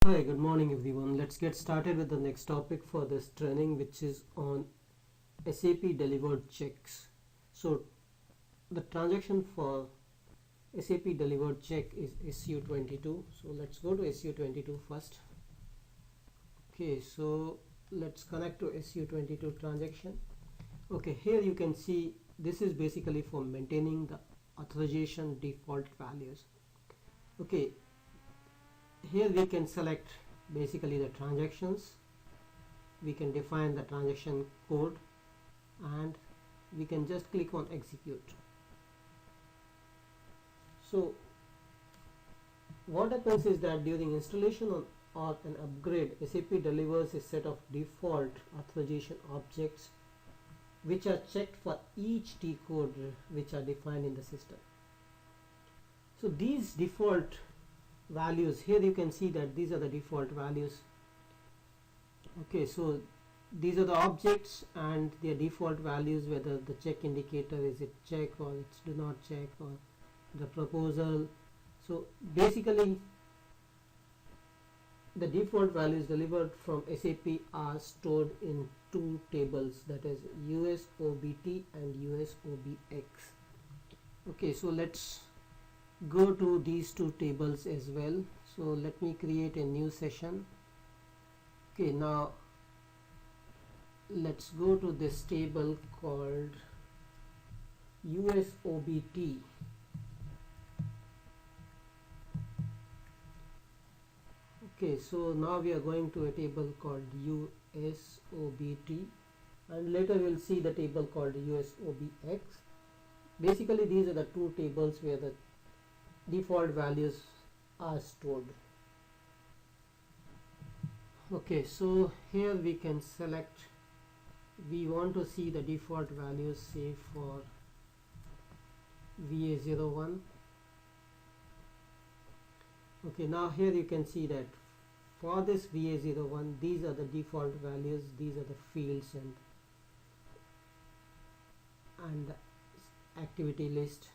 Hi, good morning everyone. Let's get started with the next topic for this training, which is on SAP Delivered Checks. So the transaction for SAP Delivered Check is SU22. So let's go to SU22 first. Okay, so let's connect to SU22 transaction. Okay, here you can see this is basically for maintaining the authorization default values. Okay, here we can select basically the transactions, we can define the transaction code, and we can just click on execute. So what happens is that during installation or an upgrade, SAP delivers a set of default authorization objects which are checked for each T code which are defined in the system. So these default values, here you can see that these are the default values. Okay, so these are the objects and their default values, whether the check indicator is it check or it's do not check, or the proposal. So basically the default values delivered from SAP are stored in two tables, that is USOBT and USOBX. Okay, so let's go to these two tables as well. So let me create a new session. Okay, now let's go to this table called USOBT. Okay, so now we are going to a table called USOBT, and later we'll see the table called USOBX. Basically these are the two tables where the default values are stored. Okay, so here we can select, we want to see the default values, say for VA01. Okay, now here you can see that for this VA01, these are the default values, these are the fields and the activity list.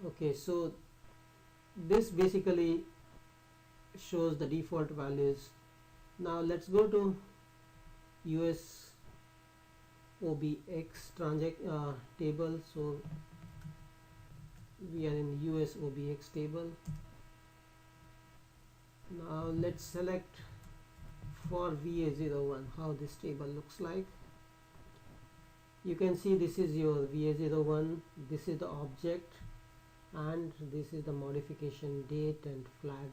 Okay, so this basically shows the default values. Now let's go to USOBX table. So we are in USOBX table. Now let's select for VA01 how this table looks like. You can see this is your VA01, this is the object, and this is the modification date and flag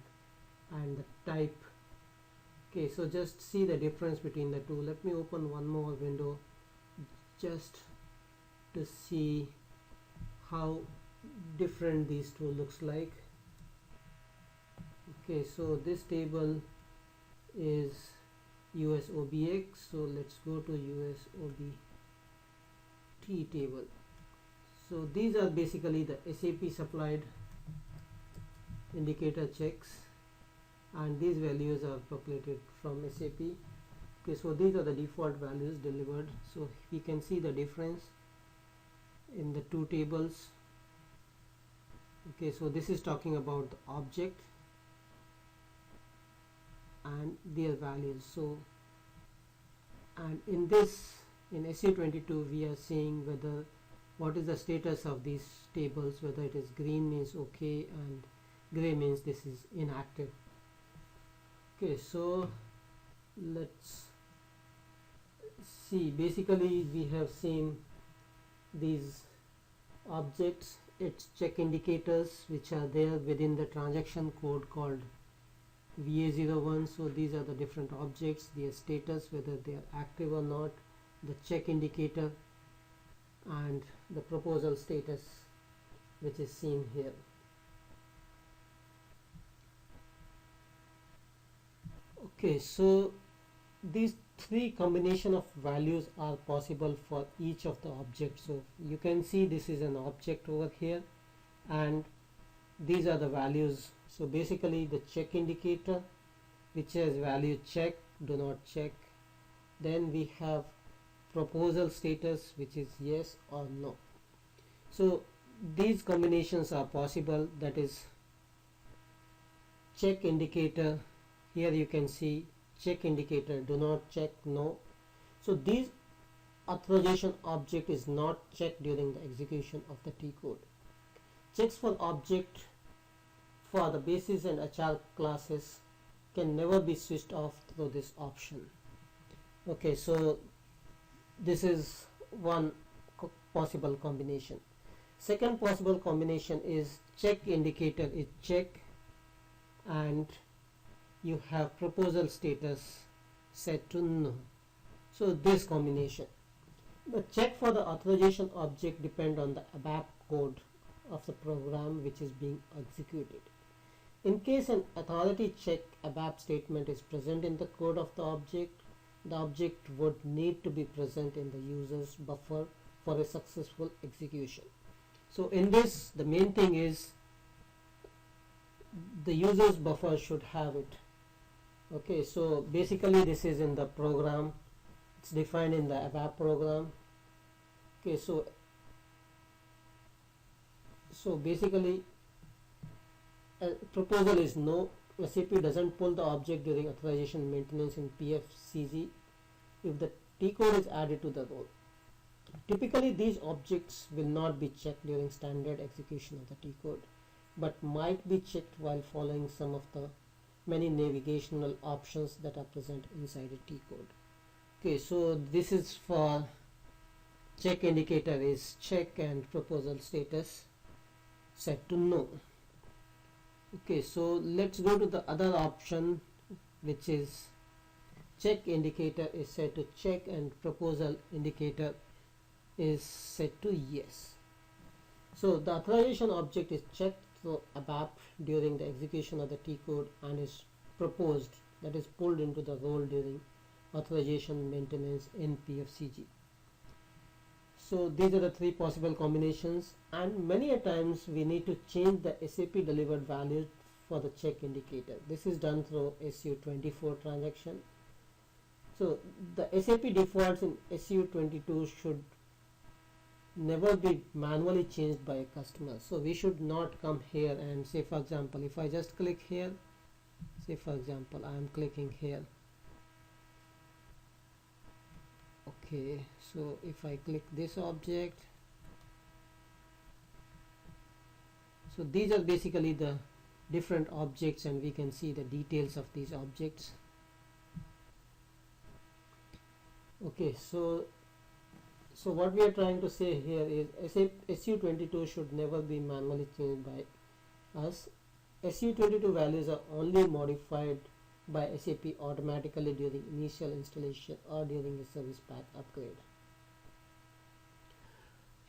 and the type. Okay, so just see the difference between the two. Let me open one more window just to see how different these two looks like. Okay, so this table is USOBX, so let's go to USOBT table. So these are basically the SAP supplied indicator checks, and these values are populated from SAP. Okay, so these are the default values delivered. So we can see the difference in the two tables. Okay, so this is talking about the object and their values. So, and in this, in SU22 we are seeing whether what is the status of these tables, whether it is green means okay and gray means this is inactive. Okay, so let's see. Basically we have seen these objects, its check indicators which are there within the transaction code called VA01. So these are the different objects, their status, whether they are active or not, the check indicator, and the proposal status which is seen here. Okay, so these three combination of values are possible for each of the objects. So you can see this is an object over here and these are the values. So basically the check indicator which has value check, do not check. Then we have proposal status which is yes or no. So these combinations are possible, that is check indicator here you can see check indicator, do not check, no. So this authorization object is not checked during the execution of the T code. Checks for object for the basis and HR classes can never be switched off through this option. Okay, so this is one possible combination. Second possible combination is check indicator is check and you have proposal status set to no. So this combination. The check for the authorization object depend on the ABAP code of the program which is being executed. In case an authority check ABAP statement is present in the code of the object would need to be present in the user's buffer for a successful execution. So in this, the main thing is the user's buffer should have it. Okay, so basically this is in the program, it's defined in the ABAP program. Okay, so basically proposal is no. SAP doesn't pull the object during authorization maintenance in PFCG if the T code is added to the role. Typically these objects will not be checked during standard execution of the T code, but might be checked while following some of the many navigational options that are present inside a T code. Okay, so this is for check indicator is check and proposal status set to no. Okay, so let's go to the other option, which is check indicator is set to check and proposal indicator is set to yes. So the authorization object is checked through ABAP during the execution of the T code and is proposed, that is pulled into the role during authorization maintenance in PFCG. So these are the three possible combinations, and many a times we need to change the SAP delivered value for the check indicator. This is done through SU24 transaction. So the SAP defaults in SU22 should never be manually changed by a customer. So we should not come here and say, for example, if I just click here, say for example I am clicking here. Okay, so if I click this object, so these are basically the different objects and we can see the details of these objects. Okay, so what we are trying to say here is SU22 should never be manually changed by us. SU22 values are only modified by SAP automatically during initial installation or during a service pack upgrade.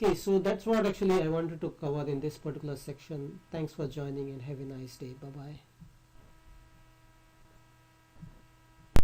Okay, so that's what actually I wanted to cover in this particular section. Thanks for joining and have a nice day. Bye bye.